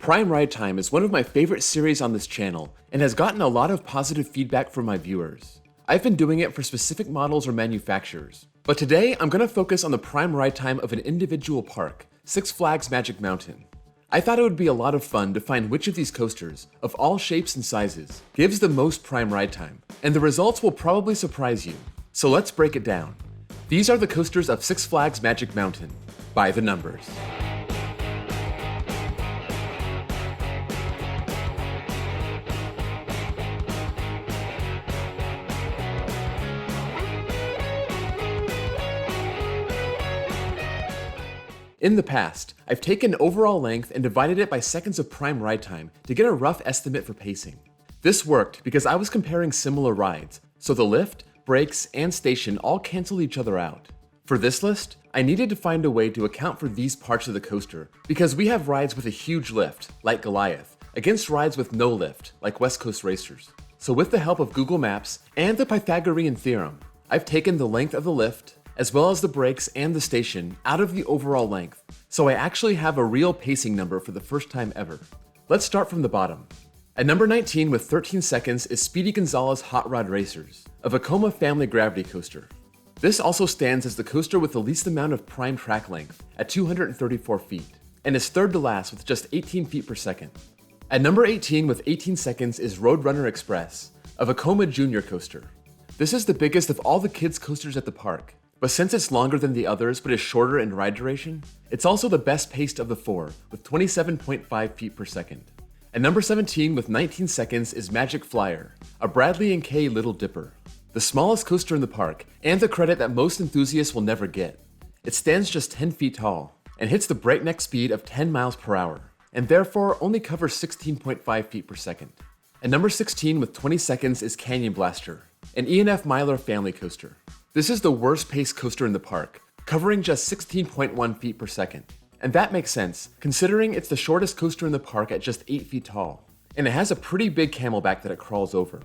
Prime Ride Time is one of my favorite series on this channel and has gotten a lot of positive feedback from my viewers. I've been doing it for specific models or manufacturers, but today I'm going to focus on the Prime Ride Time of an individual park, Six Flags Magic Mountain. I thought it would be a lot of fun to find which of these coasters, of all shapes and sizes, gives the most Prime Ride Time, and the results will probably surprise you. So let's break it down. These are the coasters of Six Flags Magic Mountain, by the numbers. In the past, I've taken overall length and divided it by seconds of prime ride time to get a rough estimate for pacing. This worked because I was comparing similar rides, so the lift, brakes, and station all cancel each other out. For this list, I needed to find a way to account for these parts of the coaster because we have rides with a huge lift, like Goliath, against rides with no lift, like West Coast Racers. So with the help of Google Maps and the Pythagorean theorem, I've taken the length of the lift, as well as the brakes and the station, out of the overall length, so I actually have a real pacing number for the first time ever. Let's start from the bottom. At number 19 with 13 seconds is Speedy Gonzales Hot Rod Racers, a Vekoma family gravity coaster. This also stands as the coaster with the least amount of prime track length, at 234 feet, and is third to last with just 18 feet per second. At number 18 with 18 seconds is Roadrunner Express, a Vekoma junior coaster. This is the biggest of all the kids' coasters at the park, but since it's longer than the others but is shorter in ride duration, it's also the best paced of the four with 27.5 feet per second. At number 17 with 19 seconds is Magic Flyer, a Bradley & Kay Little Dipper, the smallest coaster in the park and the credit that most enthusiasts will never get. It stands just 10 feet tall and hits the breakneck speed of 10 miles per hour and therefore only covers 16.5 feet per second. At number 16 with 20 seconds is Canyon Blaster, an E&F Myler family coaster. This is the worst paced coaster in the park, covering just 16.1 feet per second. And that makes sense, considering it's the shortest coaster in the park at just 8 feet tall. And it has a pretty big camelback that it crawls over.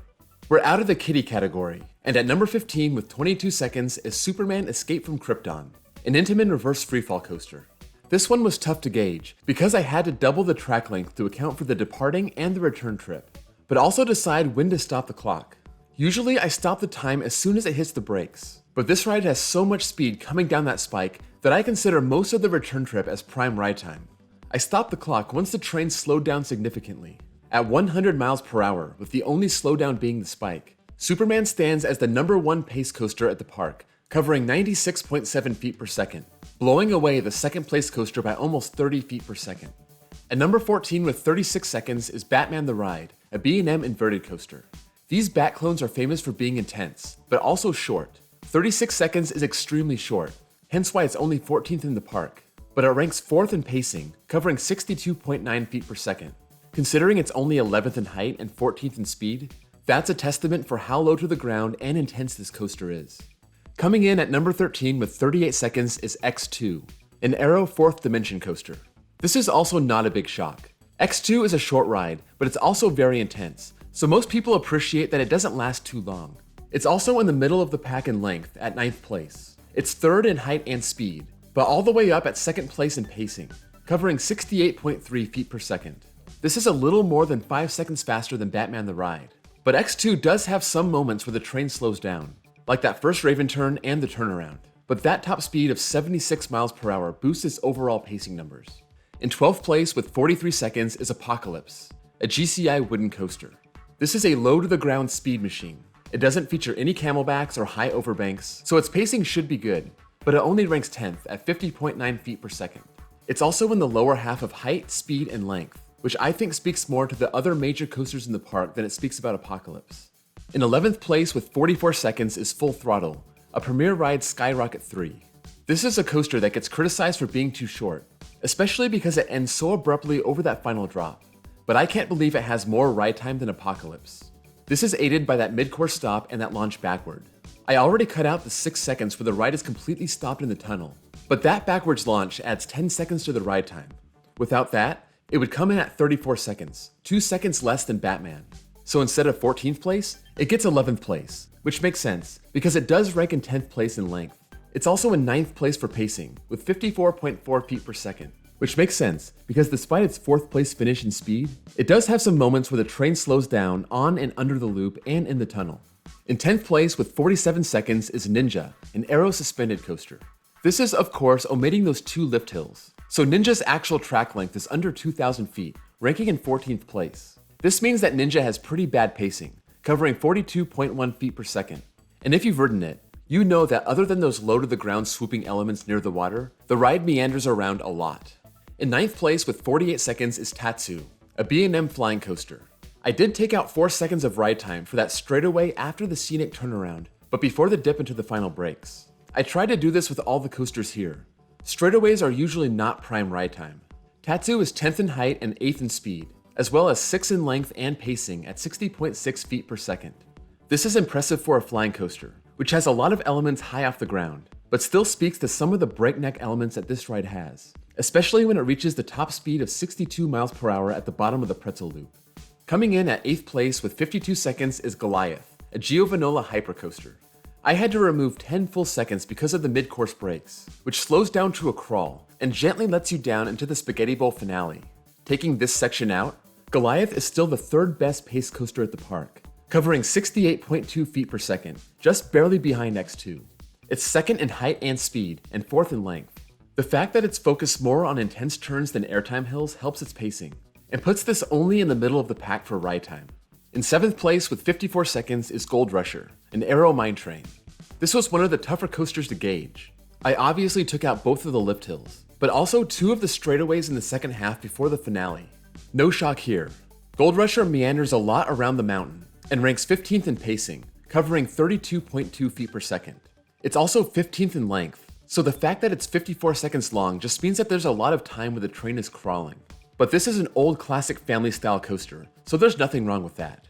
We're out of the kiddie category, and at number 15 with 22 seconds is Superman Escape from Krypton, an Intamin reverse freefall coaster. This one was tough to gauge, because I had to double the track length to account for the departing and the return trip, but also decide when to stop the clock. Usually I stop the time as soon as it hits the brakes, but this ride has so much speed coming down that spike that I consider most of the return trip as prime ride time. I stopped the clock once the train slowed down significantly, at 100 miles per hour with the only slowdown being the spike. Superman stands as the number one pace coaster at the park, covering 96.7 feet per second, blowing away the second place coaster by almost 30 feet per second. At number 14 with 36 seconds is Batman the Ride, a B&M inverted coaster. These Bat clones are famous for being intense, but also short. 36 seconds is extremely short, hence why it's only 14th in the park, but it ranks 4th in pacing, covering 62.9 feet per second. Considering it's only 11th in height and 14th in speed, that's a testament for how low to the ground and intense this coaster is. Coming in at number 13 with 38 seconds is X2, an Aero 4th Dimension coaster. This is also not a big shock. X2 is a short ride, but it's also very intense, so most people appreciate that it doesn't last too long. It's also in the middle of the pack in length at 9th place. It's third in height and speed, but all the way up at 2nd place in pacing, covering 68.3 feet per second. This is a little more than 5 seconds faster than Batman the Ride, but X2 does have some moments where the train slows down, like that first Raven turn and the turnaround, but that top speed of 76 miles per hour boosts its overall pacing numbers. In 12th place with 43 seconds is Apocalypse, a GCI wooden coaster. This is a low-to-the-ground speed machine. It doesn't feature any camelbacks or high overbanks, so its pacing should be good, but it only ranks 10th at 50.9 feet per second. It's also in the lower half of height, speed, and length, which I think speaks more to the other major coasters in the park than it speaks about Apocalypse. In 11th place with 44 seconds is Full Throttle, a Premier Ride Skyrocket 3. This is a coaster that gets criticized for being too short, especially because it ends so abruptly over that final drop. But I can't believe it has more ride time than Apocalypse. This is aided by that mid-course stop and that launch backward. I already cut out the 6 seconds where the ride is completely stopped in the tunnel, but that backwards launch adds 10 seconds to the ride time. Without that, it would come in at 34 seconds, 2 seconds less than Batman. So instead of 14th place, it gets 11th place, which makes sense, because it does rank in 10th place in length. It's also in 9th place for pacing, with 54.4 feet per second, which makes sense because despite its 4th place finish in speed, it does have some moments where the train slows down on and under the loop and in the tunnel. In 10th place with 47 seconds is Ninja, an aero suspended coaster. This is, of course, omitting those 2 lift hills, so Ninja's actual track length is under 2,000 feet, ranking in 14th place. This means that Ninja has pretty bad pacing, covering 42.1 feet per second. And if you've ridden it, you know that other than those low-to-the-ground swooping elements near the water, the ride meanders around a lot. In 9th place with 48 seconds is Tatsu, a B&M flying coaster. I did take out 4 seconds of ride time for that straightaway after the scenic turnaround, but before the dip into the final brakes. I tried to do this with all the coasters here. Straightaways are usually not prime ride time. Tatsu is 10th in height and 8th in speed, as well as 6th in length and pacing at 60.6 feet per second. This is impressive for a flying coaster, which has a lot of elements high off the ground, but still speaks to some of the breakneck elements that this ride has, especially when it reaches the top speed of 62 miles per hour at the bottom of the pretzel loop. Coming in at 8th place with 52 seconds is Goliath, a Giovanola hypercoaster. I had to remove 10 full seconds because of the mid-course brakes, which slows down to a crawl and gently lets you down into the spaghetti bowl finale. Taking this section out, Goliath is still the 3rd best pace coaster at the park, covering 68.2 feet per second, just barely behind X2. It's 2nd in height and speed, and 4th in length. The fact that it's focused more on intense turns than airtime hills helps its pacing, and puts this only in the middle of the pack for ride time. In 7th place with 54 seconds is Gold Rusher, an aero mine train. This was one of the tougher coasters to gauge. I obviously took out both of the lift hills, but also 2 of the straightaways in the second half before the finale. No shock here. Gold Rusher meanders a lot around the mountain, and ranks 15th in pacing, covering 32.2 feet per second. It's also 15th in length, so the fact that it's 54 seconds long just means that there's a lot of time where the train is crawling. But this is an old classic family style coaster, so there's nothing wrong with that.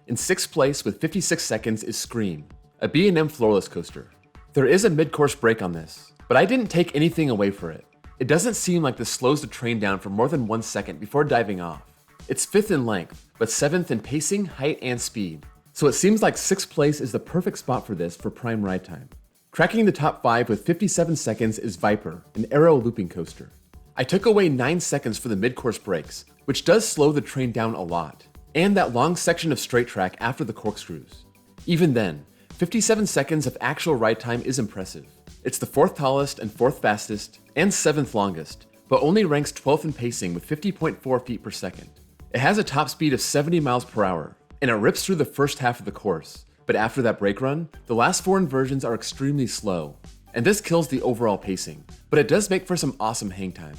In 6th place with 56 seconds is Scream, a B&M floorless coaster. There is a mid-course brake on this, but I didn't take anything away for it. It doesn't seem like this slows the train down for more than 1 second before diving off. It's 5th in length, but 7th in pacing, height, and speed. So it seems like 6th place is the perfect spot for this for prime ride time. Cracking the top 5 with 57 seconds is Viper, an aero looping coaster. I took away 9 seconds for the mid-course brakes, which does slow the train down a lot, and that long section of straight track after the corkscrews. Even then, 57 seconds of actual ride time is impressive. It's the 4th tallest and 4th fastest, and 7th longest, but only ranks 12th in pacing with 50.4 feet per second. It has a top speed of 70 miles per hour, and it rips through the first half of the course, but after that brake run, the last 4 inversions are extremely slow, and this kills the overall pacing, but it does make for some awesome hang time.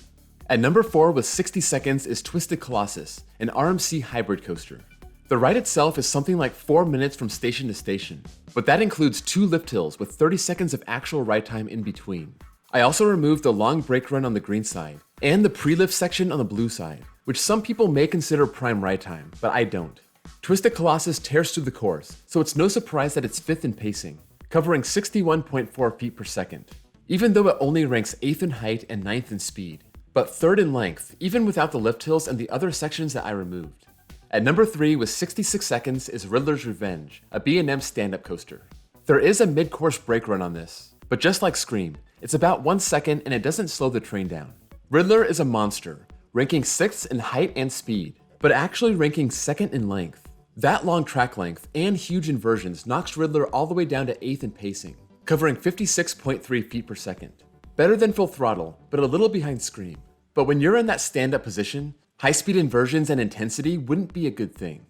At number 4 with 60 seconds is Twisted Colossus, an RMC hybrid coaster. The ride itself is something like 4 minutes from station to station, but that includes 2 lift hills with 30 seconds of actual ride time in between. I also removed the long brake run on the green side, and the pre-lift section on the blue side, which some people may consider prime ride time, but I don't. Twisted Colossus tears through the course, so it's no surprise that it's 5th in pacing, covering 61.4 feet per second, even though it only ranks 8th in height and 9th in speed, but 3rd in length, even without the lift hills and the other sections that I removed. At number 3 with 66 seconds is Riddlers Revenge, a B&M stand-up coaster. There is a mid-course brake run on this, but just like Scream, it's about 1 second and it doesn't slow the train down. Riddler is a monster, ranking 6th in height and speed, but actually ranking 2nd in length. That long track length and huge inversions knocks Riddler all the way down to 8th in pacing, covering 56.3 feet per second. Better than Full Throttle, but a little behind Scream. But when you're in that stand-up position, high-speed inversions and intensity wouldn't be a good thing.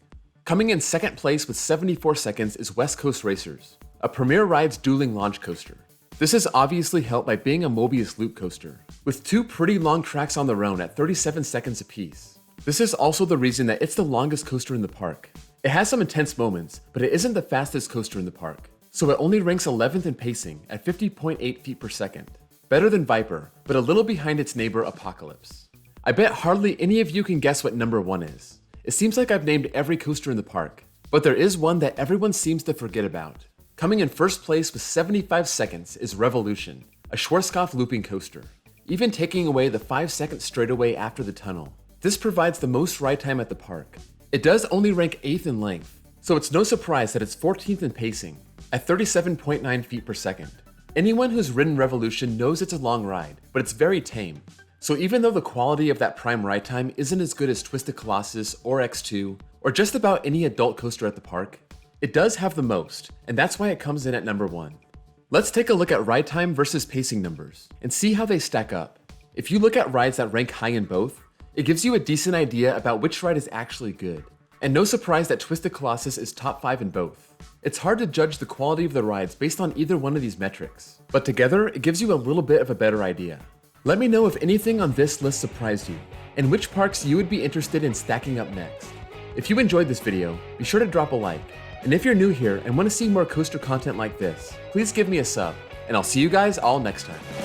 Coming in 2nd place with 74 seconds is West Coast Racers, a Premier Rides dueling launch coaster. This is obviously helped by being a Mobius loop coaster, with 2 pretty long tracks on their own at 37 seconds apiece. This is also the reason that it's the longest coaster in the park. It has some intense moments, but it isn't the fastest coaster in the park, so it only ranks 11th in pacing at 50.8 feet per second. Better than Viper, but a little behind its neighbor Apocalypse. I bet hardly any of you can guess what number 1 is. It seems like I've named every coaster in the park, but there is one that everyone seems to forget about. Coming in 1st place with 75 seconds is Revolution, a Schwarzkopf looping coaster. Even taking away the 5-second straightaway after the tunnel, this provides the most ride time at the park. It does only rank 8th in length, so it's no surprise that it's 14th in pacing, at 37.9 feet per second. Anyone who's ridden Revolution knows it's a long ride, but it's very tame. So even though the quality of that prime ride time isn't as good as Twisted Colossus or X2, or just about any adult coaster at the park, it does have the most, and that's why it comes in at number 1. Let's take a look at ride time versus pacing numbers, and see how they stack up. If you look at rides that rank high in both, it gives you a decent idea about which ride is actually good. And no surprise that Twisted Colossus is top 5 in both. It's hard to judge the quality of the rides based on either one of these metrics, but together it gives you a little bit of a better idea. Let me know if anything on this list surprised you, and which parks you would be interested in stacking up next. If you enjoyed this video, be sure to drop a like, and if you're new here and want to see more coaster content like this, please give me a sub, and I'll see you guys all next time.